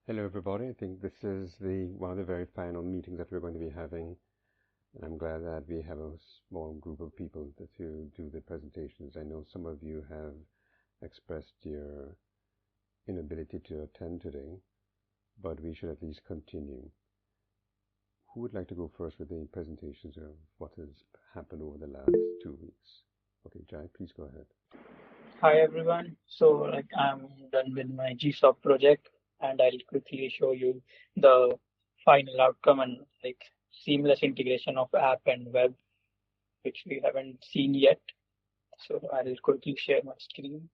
Hello, everybody. I think this is the one of the very final meetings that we're going to be having. And I'm glad that we have a small group of people to do the presentations. I know some of you have expressed your inability to attend today, but we should at least continue. Who would like to go first with the presentations of what has happened over the last 2 weeks? Okay, Jai, please go ahead. Hi everyone. I'm done with my GSoC project and I'll quickly show you the final outcome and seamless integration of app and web, which we haven't seen yet. So I'll quickly share my screen.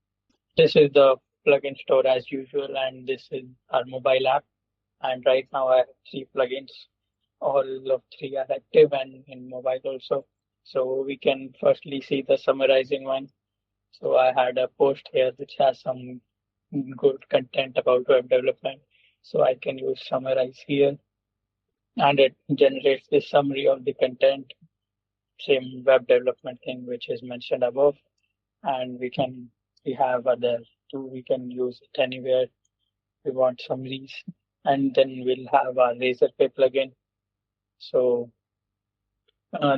This is the plugin store as usual, and this is our mobile app. And right now I have three plugins. All of three are active and in mobile also. So we can firstly see the summarizing one. So I had a post here which has some good content about web development. So I can use summarize here and it generates the summary of the content, same web development thing which is mentioned above. And we have other too, we can use it anywhere we want summaries. And then we'll have our Razorpay plugin. So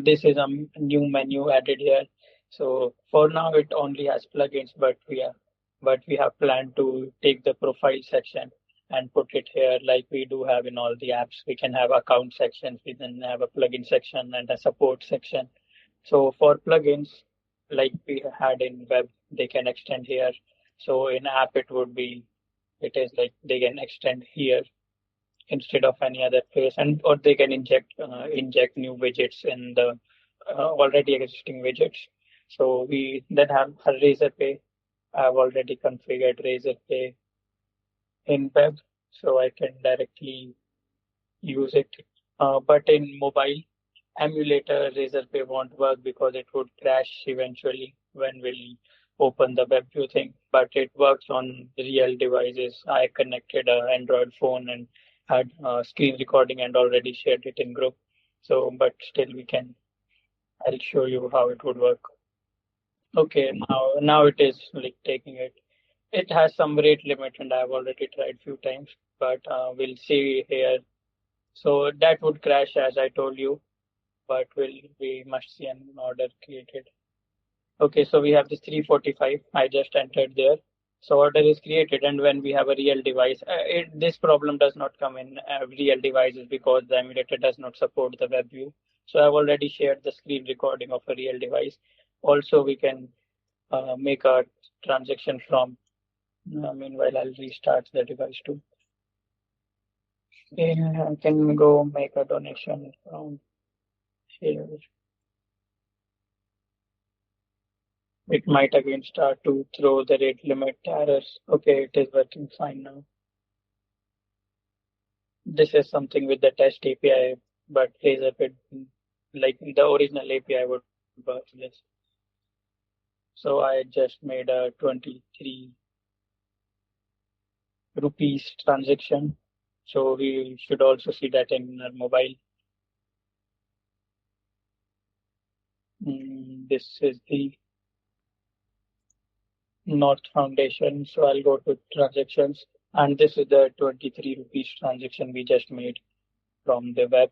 this is a new menu added here. So for now, it only has plugins, but we have planned to take the profile section and put it here like we do have in all the apps. We can have account sections, we then have a plugin section and a support section. So for plugins, like we had in web, they can extend here. So in app, it is like they can extend here instead of any other place, and or they can inject new widgets in the already existing widgets. So we then have a Razorpay. I've already configured Razorpay in web, so I can directly use it. But in mobile emulator, Razorpay won't work because it would crash eventually when we'll open the web view thing. But it works on real devices. I connected an Android phone and had screen recording and already shared it in group. So, but still we can. I'll show you how it would work. Okay, now it is like taking it. It has some rate limit, and I've already tried few times. But we'll see here. So that would crash as I told you, but we must see an order created. Okay, so we have this 345. I just entered there. So order is created, and when we have a real device, this problem does not come in real devices because the emulator does not support the web view. So I've already shared the screen recording of a real device. Also, we can make a transaction from. Meanwhile, I'll restart the device too. Yeah, I can go make a donation from here. It might again start to throw the rate limit errors. Okay, it is working fine now. This is something with the test API, but Razorpay, like the original API would work this. So I just made a 23 rupees transaction. So we should also see that in our mobile. This is the North Foundation. So I'll go to transactions, and this is the 23 rupees transaction we just made from the web.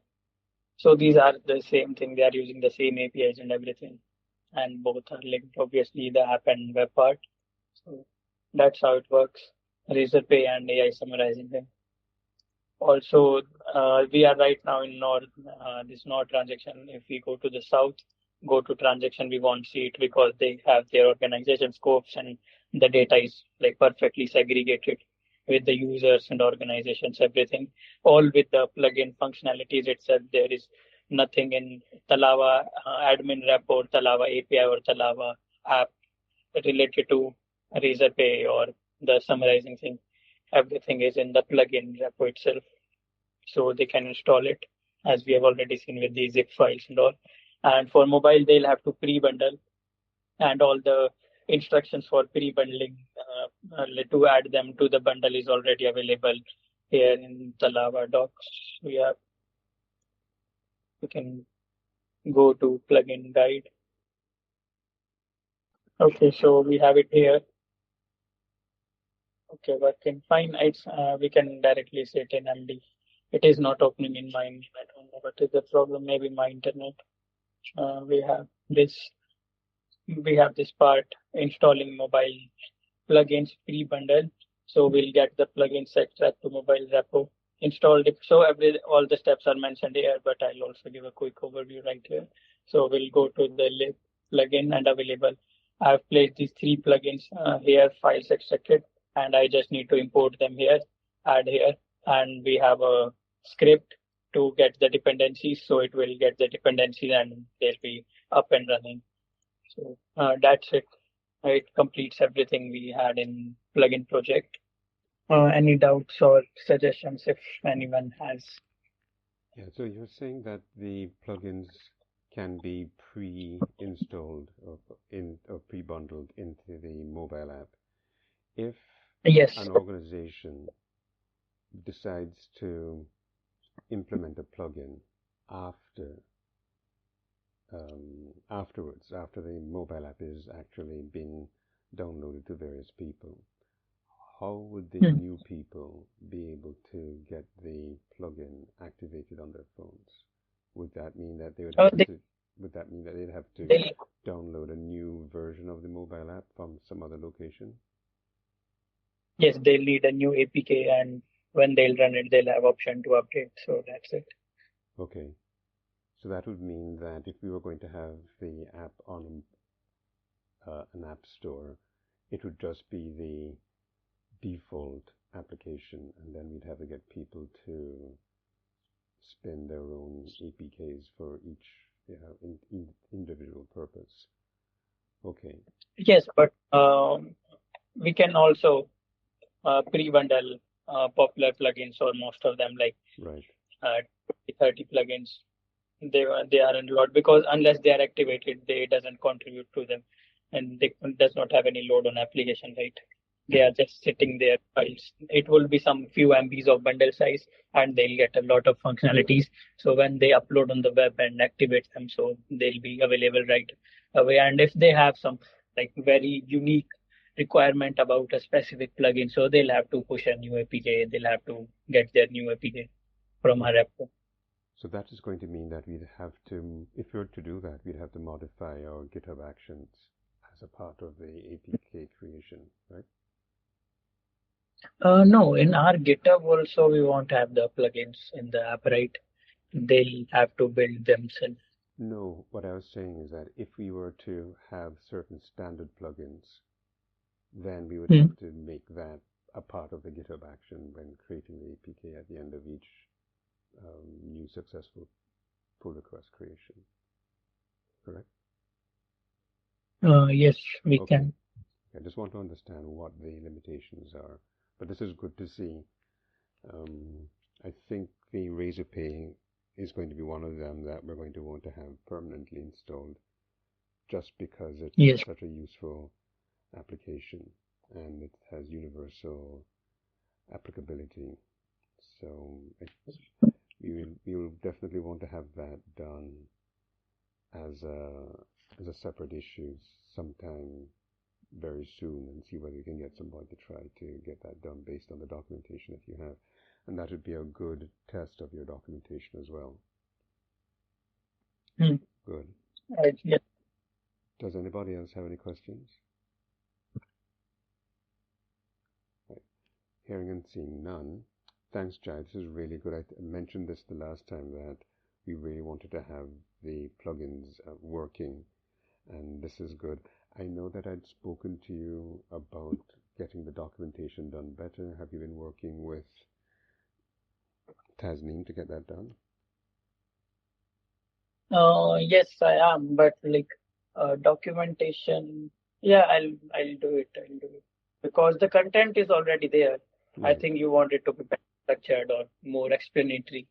So these are the same thing. They are using the same APIs and everything, and both are linked. Obviously, the app and web part. So that's how it works. Razorpay and AI summarizing them. Also, we are right now in North. This North transaction. If we go to the South, go to transaction, we won't see it because they have their organization scopes and the data is like perfectly segregated with the users and organizations, everything. All with the plugin functionalities itself. There is nothing in Talava admin rep or Talava API or Talava app related to Razorpay or the summarizing thing. Everything is in the plugin repo itself. So they can install it as we have already seen with the zip files and all. And for mobile, they'll have to pre-bundle and all the instructions for pre-bundling to add them to the bundle is already available here in the Lava docs. We can go to plugin guide. Okay, so we have it here. Okay, working fine. It's we can directly set in MD. It is not opening in my. I don't know what is the problem. Maybe my internet. We have this. We have this part installing mobile plugins pre-bundle. So we'll get the plugins extract to mobile repo installed. So all the steps are mentioned here, but I'll also give a quick overview right here. So we'll go to the plugin and available. I've placed these three plugins here, files extracted, and I just need to import them here, add here, and we have a script to get the dependencies. So it will get the dependencies and they'll be up and running. So that's it. It completes everything we had in plugin project. Any doubts or suggestions if anyone has? Yeah, so you're saying that the plugins can be pre-installed or pre-bundled into the mobile app. If Yes. an organization decides to implement a plugin after afterwards, after the mobile app is actually been downloaded to various people, how would the Hmm. new people be able to get the plugin activated on their phones? Would that mean that they would Uh, have they, to would that mean that they'd have to they, download a new version of the mobile app from some other location? yes, they'll need a new APK, and when they'll run it, they'll have option to update. So that's it. Okay. So that would mean that if we were going to have the app on an app store, it would just be the default application, and then we'd have to get people to spin their own APKs for each individual purpose. Okay, Yes, but we can also pre-bundle popular plugins or most of them, like right. 30 plugins. They aren't a lot because unless they are activated, they doesn't contribute to them, and they does not have any load on application, right? They are just sitting there files. It will be some few MBs of bundle size, and they'll get a lot of functionalities. So when they upload on the web and activate them, so they'll be available right away. And if they have some like very unique requirement about a specific plugin, so they'll have to push a new APK. They'll have to get their new APK from our Okay. repo. So that is going to mean that we'd have to, if we were to do that, we'd have to modify our GitHub Actions as a part of the APK creation, right? No, in our GitHub also we won't have the plugins in the app, right? They'll have to build themselves. No, what I was saying is that if we were to have certain standard plugins, then we would Hmm. have to make that a part of the GitHub action when creating the APK at the end of each new successful pull request creation. Correct? Yes, we Okay. can. I just want to understand what the limitations are. But this is good to see. I think the Razorpay is going to be one of them that we're going to want to have permanently installed just because it's Yes. such a useful application and it has universal applicability. So we will definitely want to have that done as a separate issue sometime very soon and see whether we can get somebody to try to get that done based on the documentation that you have. And that would be a good test of your documentation as well. Hmm. Good. Yes. Does anybody else have any questions? Right. Hearing and seeing none. Thanks, Jai. This is really good. I mentioned this the last time that we really wanted to have the plugins working, and this is good. I know that I'd spoken to you about getting the documentation done better. Have you been working with Tasneem to get that done? Yes, I am, but like documentation, yeah, I'll do it. I'll do it because the content is already there. I Right. think you want it to be better structured or more explanatory.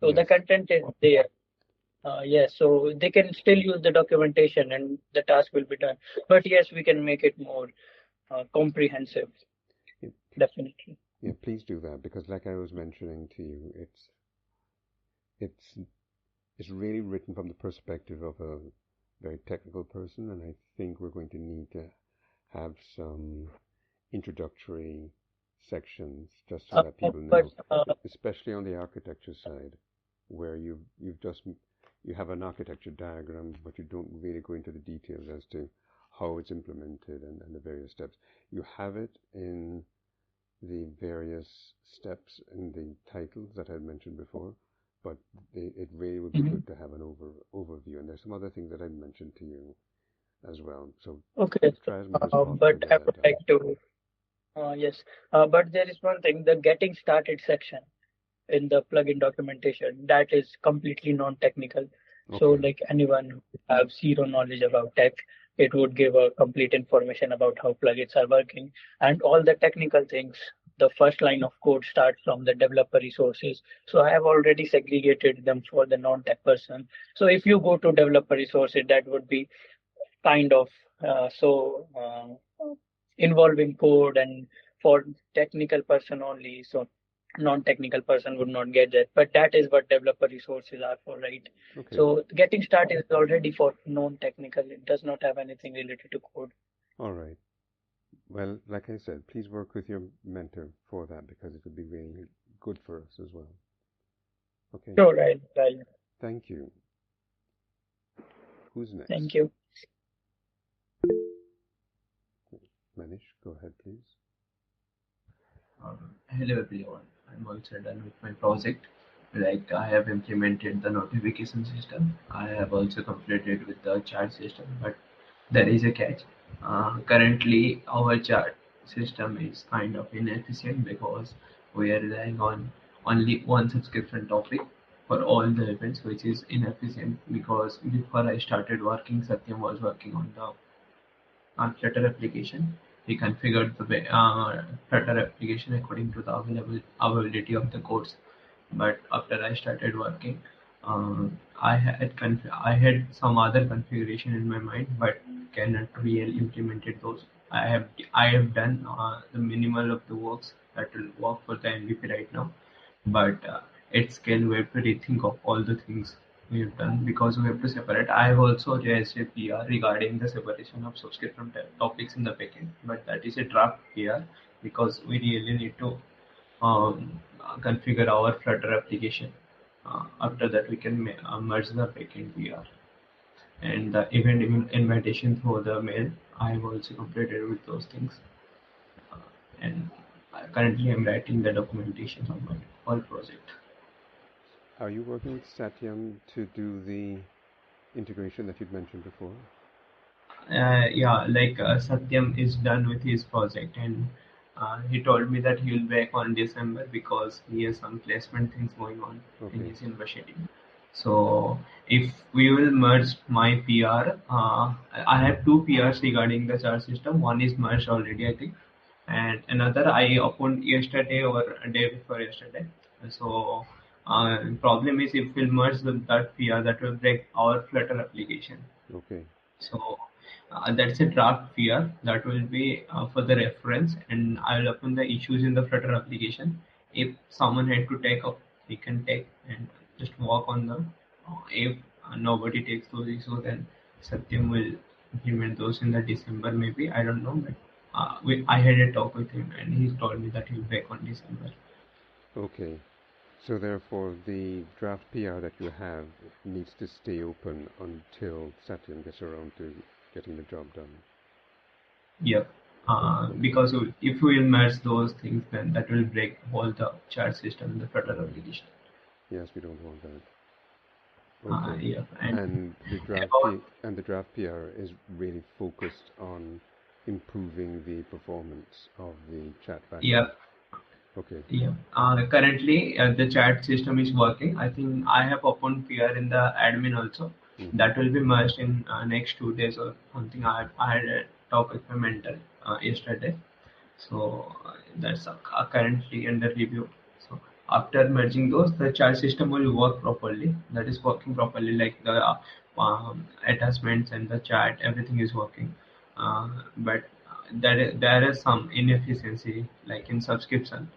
So the Yes. content is there. Yes, so they can still use the documentation and the task will be done. But yes, we can make it more comprehensive, Yeah, definitely. yeah, please do that because, like I was mentioning to you, it's it's really written from the perspective of a very technical person, and I think we're going to need to have some introductory sections just so that people but know, especially on the architecture side, where you have an architecture diagram, but you don't really go into the details as to how it's implemented and the various steps. You have it in the various steps in the titles that I mentioned before, but it really would be Mhm. good to have an overview. And there's some other things that I mentioned to you as well. So Okay, try as much as but possible to I get that would done. like to, yes, but there is one thing, the getting started section in the plugin documentation that is completely non-technical. So Okay. like anyone who have zero knowledge about tech, it would give a complete information about how plugins are working and all the technical things. The first line of code starts from the developer resources. So I have already segregated them for the non-tech person. So if you go to developer resources, that would be kind of involving code and for technical person only. So non-technical person would not get that, but that is what developer resources are for, right? Okay. So getting started is already for non-technical. It does not have anything related to code. All right. Well, like I said, please work with your mentor for that because it would be really good for us as well. Okay. Sure, I'll Thank you. Who's thank next? you. Manish, go ahead, please. Hello everyone, I'm also done with my project. Like I have implemented the notification system. I have also completed with the chat system, but there is a catch. Currently, our chat system is kind of inefficient because we are relying on only one subscription topic for all the events, which is inefficient because before I started working, Satyam was working on the Flutter application. We configured the Flutter application according to the availability of the codes. But after I started working, I had some other configuration in my mind, but cannot really implemented those. I have done the minimal of the works that will work for the MVP right now, but at scale we have to rethink of all the things we have done because we have to separate. I have also raised a PR regarding the separation of subscription topics in the backend, but that is a draft PR because we really need to configure our Flutter application. After that, we can merge the backend PR and the event invitation through the mail. I have also completed with those things, and currently I'm writing the documentation on my whole project. Are you working with Satyam to do the integration that you'd mentioned before? Yeah, like Satyam is done with his project, and he told me that he will back on December because he has some placement things going on in Okay. his university. So if we will merge my PR, I have two PRs regarding the charge system. One is merged already, I think, and another I opened yesterday or a day before yesterday. So problem is if we'll merge that PR, that will break our Flutter application. Okay. So that's a draft PR that will be for the reference, and I will open the issues in the Flutter application. If someone had to take up, he can take and just work on them. If nobody takes those issues, then Satyam will implement those in the December maybe. I don't know, but I had a talk with him, and he told me that he'll back on December. Okay. So therefore, the draft PR that you have needs to stay open until Satyam gets around to getting the job done. Yep. Okay. Because if we will merge those things, then that will break all the chart system in the Flutter Right. application. Yes, we don't want that. Okay. Yeah, and And about the draft PR is really focused on improving the performance of the chat yeah, backend. Okay. yeah. Currently, the chat system is working. I think I have opened PR in the admin also. Mm-hmm. That will be merged in next 2 days or something. I had a talk with my mentor yesterday. So that's currently under review. So after merging those, the chat system will work properly. That is working properly, like the attachments and the chat, everything is working. But there is some inefficiency, like in subscription.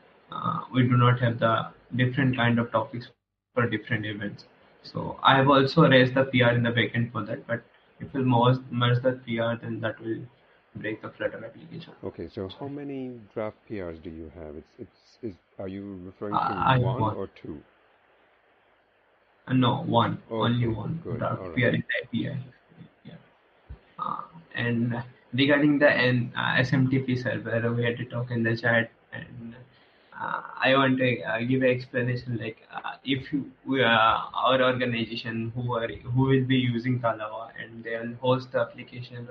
We do not have the different kind of topics for different events. So I have also raised the PR in the backend for that. But if we merge that PR, then that will break the Flutter application. Okay, so how So many draft PRs do you have? Are you referring to I have one one. or two? No, one, only Okay, one good. draft All right. PR in the API. Yeah. And regarding the SMTP server, we had to talk in the chat, and I want to give an explanation. Like, if our organization who will be using Talava, and they'll host the application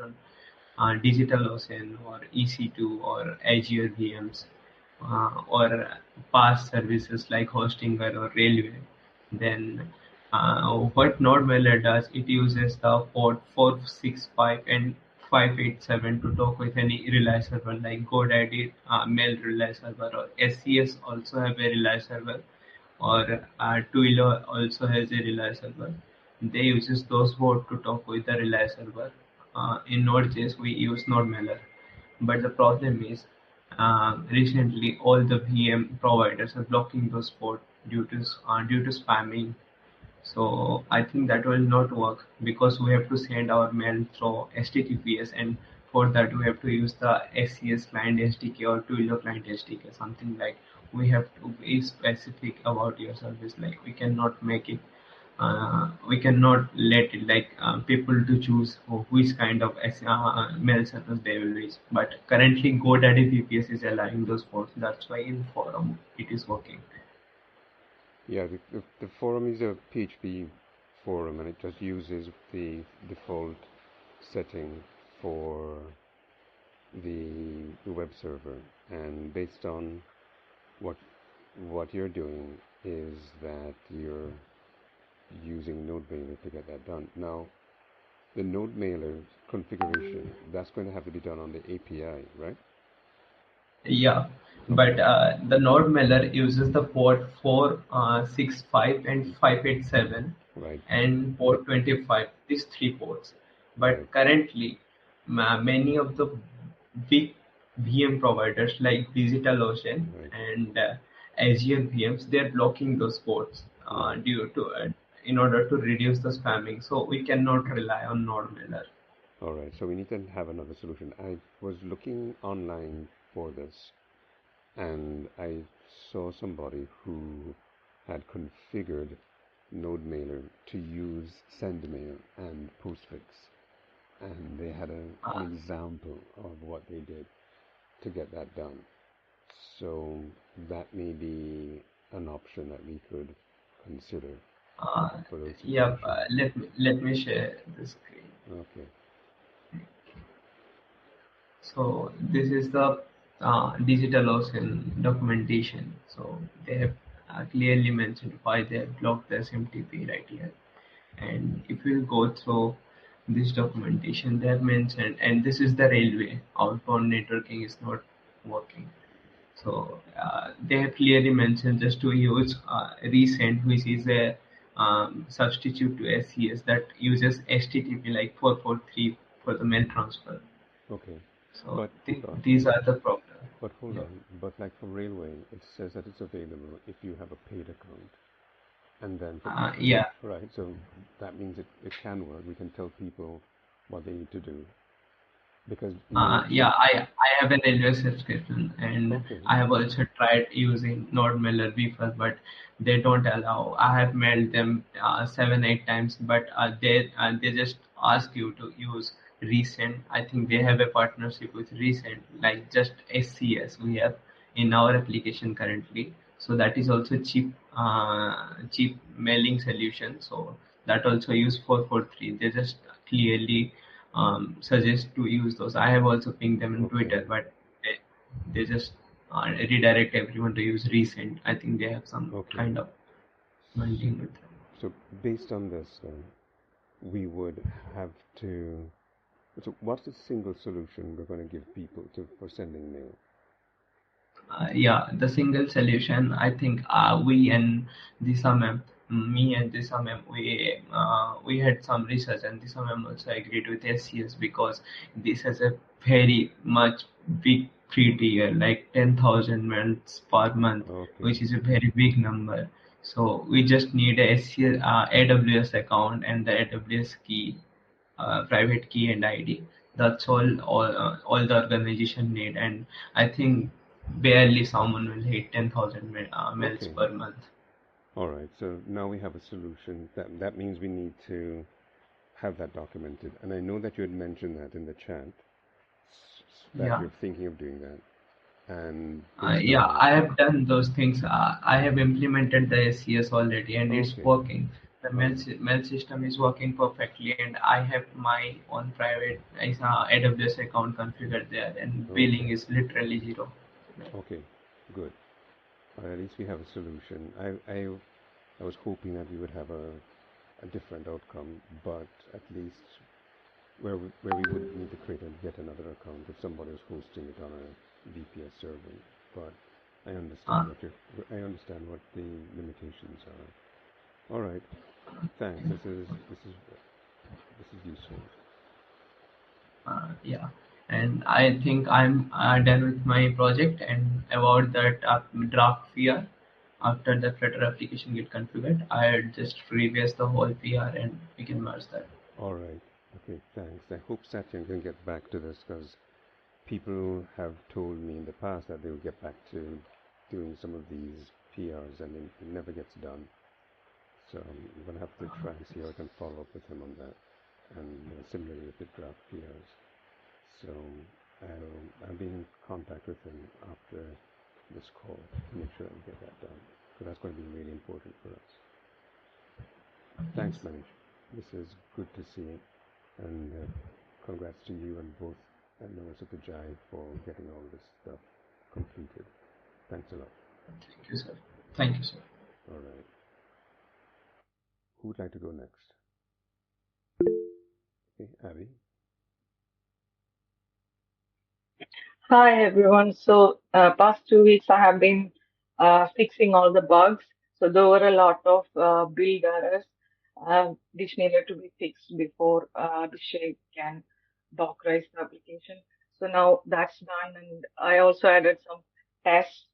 on DigitalOcean or EC2 or Azure VMs, or PaaS services like Hostinger or Railway, then what NodeMailer does, it uses the port 465 and 587 to talk with any relay server like GoDaddy Mail Relay Server, or SCS also have a relay server, or Twilio also has a relay server. They uses those bots to talk with the relay server. In Node.js, we use NodeMailer, but the problem is recently all the VM providers are blocking those ports due to spamming. So I think that will not work because we have to send our mail through HTTPS, and for that we have to use the SCS client SDK or Twilio client SDK, something like. We have to be specific about your service. Like, we cannot make it. We cannot let it like people to choose which kind of mail service they will use. But currently, GoDaddy VPS is allowing those ports. That's why in forum it is working. Yeah, the forum is a PHP forum, and it just uses the default setting for the web server. And based on what what you're doing is that you're using NodeMailer to get that done. Now, the NodeMailer configuration, that's going to have to be done on the API, right? Yeah, Okay, but the node mailer uses the port 465 and 587 right, and port 25, these three ports. right, But currently, many of the big VM providers like DigitalOcean right, and Azure VMs, they're blocking those ports right. due to in order to reduce the spamming. So we cannot rely on node mailer. All right, so we need to have another solution. I was looking online for this, and I saw somebody who had configured NodeMailer to use SendMail and Postfix, and they had an Uh, example of what they did to get that done. So that may be an option that we could consider uh, for those yeah, situations. let me share the screen. Okay, So this is the DigitalOcean documentation. So they have clearly mentioned why they have blocked the SMTP right here. And if you go through this documentation, they have mentioned, and this is the railway outbound networking is not working. So they have clearly mentioned just to use recent, which is a substitute to SCS that uses HTTP like 443 for the mail transfer. okay. So But hold on, these are the problems. but hold Yeah. on. But like for railway, it says that it's available if you have a paid account. And then, Yeah. right, so that means it can work. We can tell people what they need to do. Because Node, Yeah, I have an railway subscription, and okay, I have also tried using NodeMailer before, but they don't allow. I have mailed them 7 8 times, but they just ask you to use recent. I think they have a partnership with recent, like just SCS we have in our application currently. So that is also cheap mailing solution. So that also use 443. They just clearly suggest to use those. I have also pinged them in okay, Twitter, but they just redirect everyone to use recent. I think they have some okay. kind of binding with them. So based on this, then, we would have to. So what's the single solution we're going to give people to for sending mail? Yeah, the single solution. I think we and Disa ma'am, me and Disa ma'am, we had some research, and Disa ma'am also agreed with SCS because this has a very much big free tier, like 10,000 minutes per month, Okay, which is a very big number. So we just need a SCS, AWS account and the AWS key, private key and ID. That's all the organization need, and I think barely someone will hit 10,000 mails Okay. per month. All right. So now we have a solution. That means we need to have that documented. And I know that you had mentioned that in the chat that Yeah. you're thinking of doing that. And based Yeah, on I have done those things. I have implemented the SCS already, and it's okay. working. The All right. mail system is working perfectly, and I have my own private AWS account configured there, and Okay. billing is literally zero. Okay. Good. At least we have a solution. I was hoping that we would have a different outcome, but at least where we would need to create and get another account if somebody was hosting it on a VPS server. But Uh, I understand what the limitations are. All right. Thanks. This is useful. yeah, and I think I'm done with my project. And about that draft PR, after the Flutter application get configured, I just rebase the whole PR and we can merge that. All right. Okay. Thanks. I hope Satya can get back to this because people have told me in the past that they will get back to doing some of these PRs and it never gets done. So I'm going to have to try and see how I can follow up with him on that. And similarly with the draft PRs. So I'll be in contact with him after this call to make sure that we get that done. So that's going to be really important for us. Thanks, Manish. This is good to see. And congrats to you and both and also to Jai for getting all this stuff completed. Thanks a lot. Thank you, sir. Thank you, sir. All right. Who would like to go next? Okay, Abby. Hi everyone. So past 2 weeks I have been fixing all the bugs. So there were a lot of build errors which needed to be fixed before Abhishek can dockerize the application. So now that's done, and I also added some tests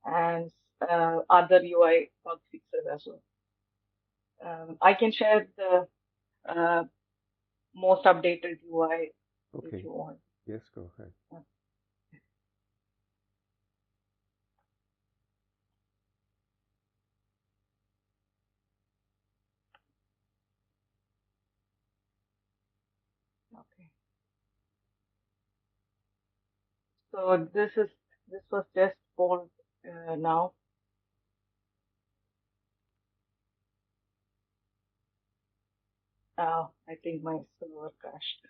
and other UI bug fixes as well. I can share the uh, most updated UI if Okay. you want. Yes, go ahead. Okay. So this was just pulled now. I think my server crashed.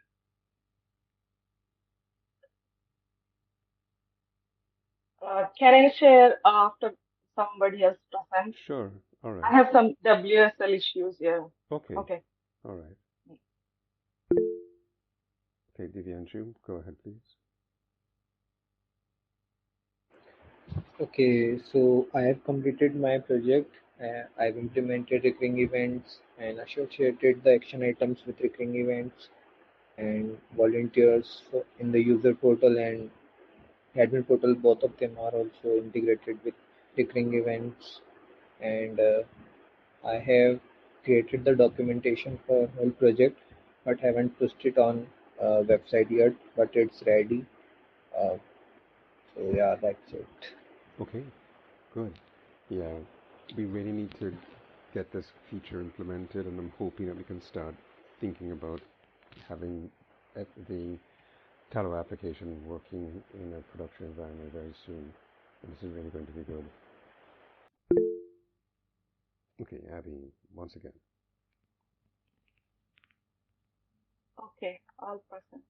Can I share after somebody else presents? Sure. All right. I have some WSL issues here. Okay. Okay. All right. Okay, Divyanshu, go ahead, please. Okay, so I have completed my project. I've implemented recurring events and associated the action items with recurring events and volunteers in the user portal and admin portal. Both of them are also integrated with recurring events. And I have created the documentation for whole project, but haven't pushed it on website yet. But it's ready. Uh, so yeah, that's it. Okay, good. Yeah, we really need to get this feature implemented, and I'm hoping that we can start thinking about having the Tallow application working in a production environment very soon. And this is really going to be good. Okay, Abby, once again. Okay, all present.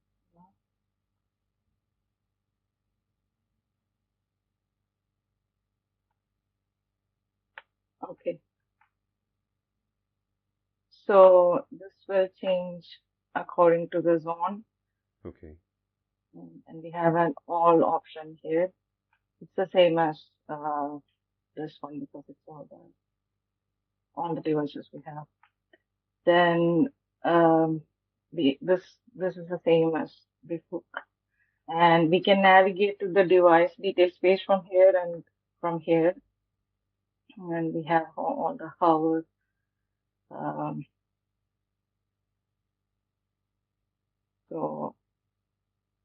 Okay. So this will change according to the zone, Okay, and we have an all option here. It's the same as this one because it's all the devices we have. Then this is the same as before, and we can navigate to the device details page from here and from here, and we have all the hover. Um, so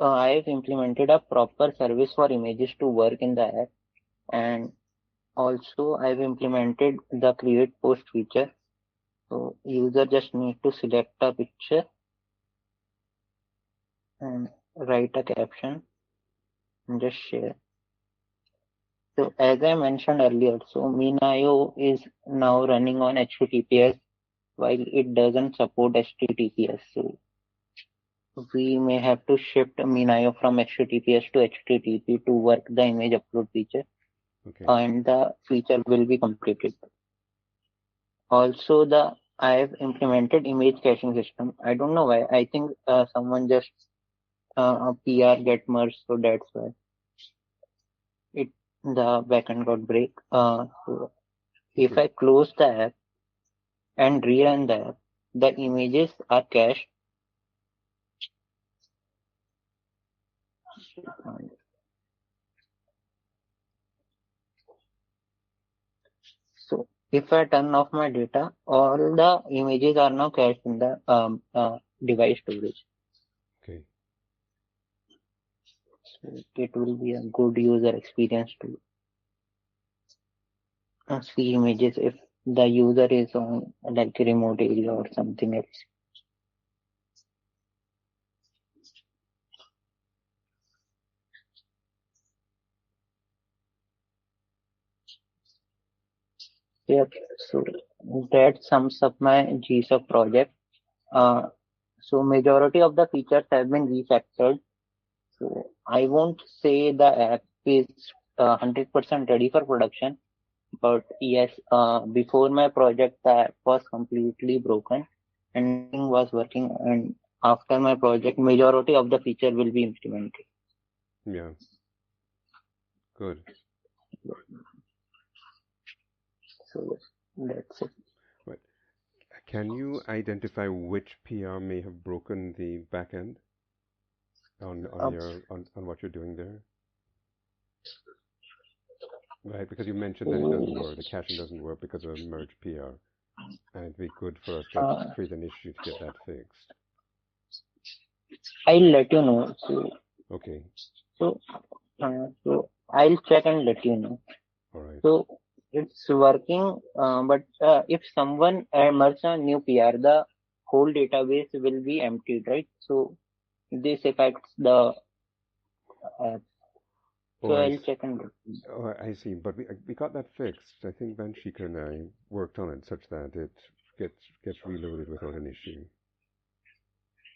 I've implemented a proper service for images to work in the app, and also I've implemented the create post feature. So user just need to select a picture and write a caption and just share. So as I mentioned earlier, so Minayo is now running on HTTPS while it doesn't support HTTPS. So we may have to shift Minayo from HTTPS to HTTP to work the image upload feature, Okay. and the feature will be completed. Also, I have implemented image caching system. I don't know why. I think someone just a PR get merged, so that's why the backend got break. So if Okay. I close the app and rerun the app, the images are cached. So if I turn off my data, all the images are now cached in the device storage. Okay. So it will be a good user experience to see images if the user is on like a remote area or something else. Yep. So that sums up my GSoC project. So majority of the features have been refactored. So I won't say the app is 100% ready for production, but yes, before my project, the app was completely broken and nothing was working. And after my project, majority of the feature will be implemented. Yeah. Good. So that's it. Right. Can you identify which PR may have broken the back end on what you're doing there? Right, because you mentioned that it doesn't work. The caching doesn't work because of a merged PR, and it'd be good for us to create an issue to get that fixed. I'll let you know. Okay. So I'll check and let you know. All right. So it's working, but if someone merges a new PR, the whole database will be emptied, right? So this affects the app. So Oh, I'll check and let you oh, I see. But we got that fixed. I think Vanshika and I worked on it such that it gets reloaded without an issue.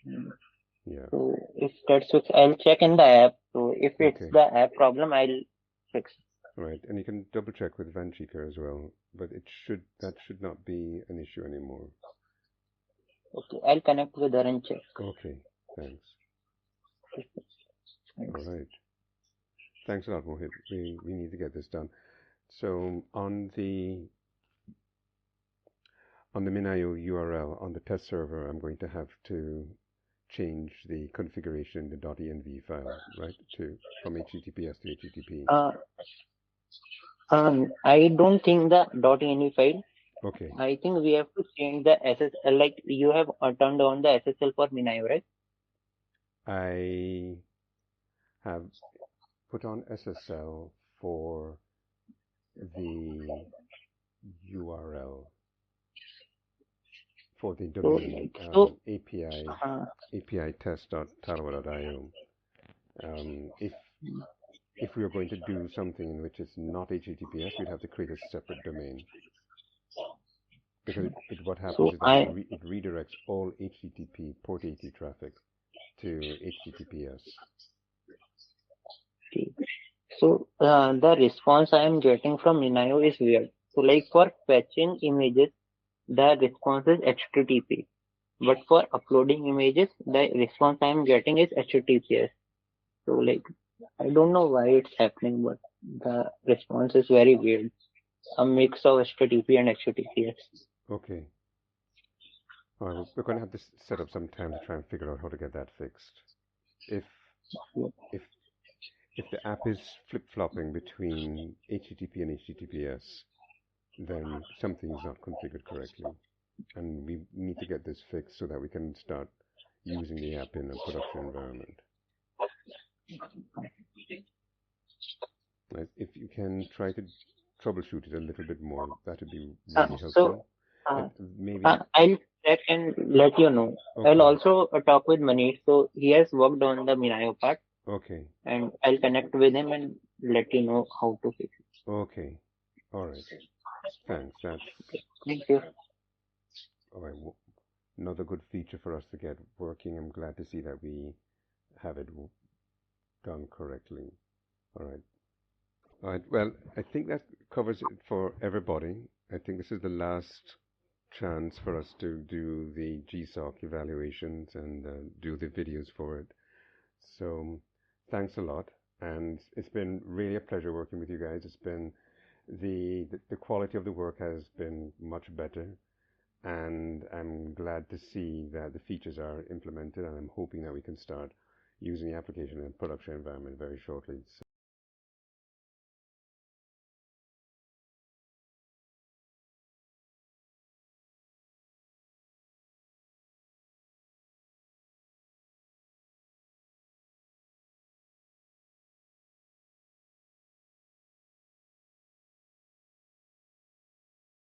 know. Yeah. So if that's fixed, I'll check in the app. So if it's Okay. the app problem, I'll fix it. Right, and you can double check with Vanshika as well. But that should not be an issue anymore. Okay, I'll connect with her and check. Okay. Thanks. Thanks. All right. Thanks a lot, Mohit. We need to get this done. So on the Minayo URL on the test server, I'm going to have to change the configuration, the .env file, right, from HTTPS to HTTP. I don't think the .env file. Okay. I think we have to change the SSL. Like you have turned on the SSL for Minayo, right? I have put on SSL for the URL for the domain API test.talawa.io. If we were going to do something in which it's not HTTPS, we'd have to create a separate domain. Because what happens is that it redirects all HTTP port 80 traffic to HTTPS. So the response I am getting from Minayo is weird. So like for fetching images, the response is HTTP. But for uploading images, the response I am getting is HTTPS. So like I don't know why it's happening, but the response is very weird. A mix of HTTP and HTTPS. Okay. All right, we're going to have to set up some time to try and figure out how to get that fixed. If the app is flip-flopping between HTTP and HTTPS, then something is not configured correctly. And we need to get this fixed so that we can start using the app in a production environment. Right. If you can try to troubleshoot it a little bit more, that would be Uh, really so helpful. uh, Maybe, I'll check and let you know. I'll okay, also talk with Manish. So he has worked on the Minayo part, okay, and I'll connect with him and let you know how to fix it. okay. All right. Thanks. That's Thank you. all right. Another good feature for us to get working. I'm glad to see that we have it done correctly. All right. All right. Well, I think that covers it for everybody. I think this is the last chance for us to do the GSoC evaluations and do the videos for it. So thanks a lot. And it's been really a pleasure working with you guys. It's been the quality of the work has been much better. And I'm glad to see that the features are implemented, and I'm hoping that we can start using the application in a production environment very shortly.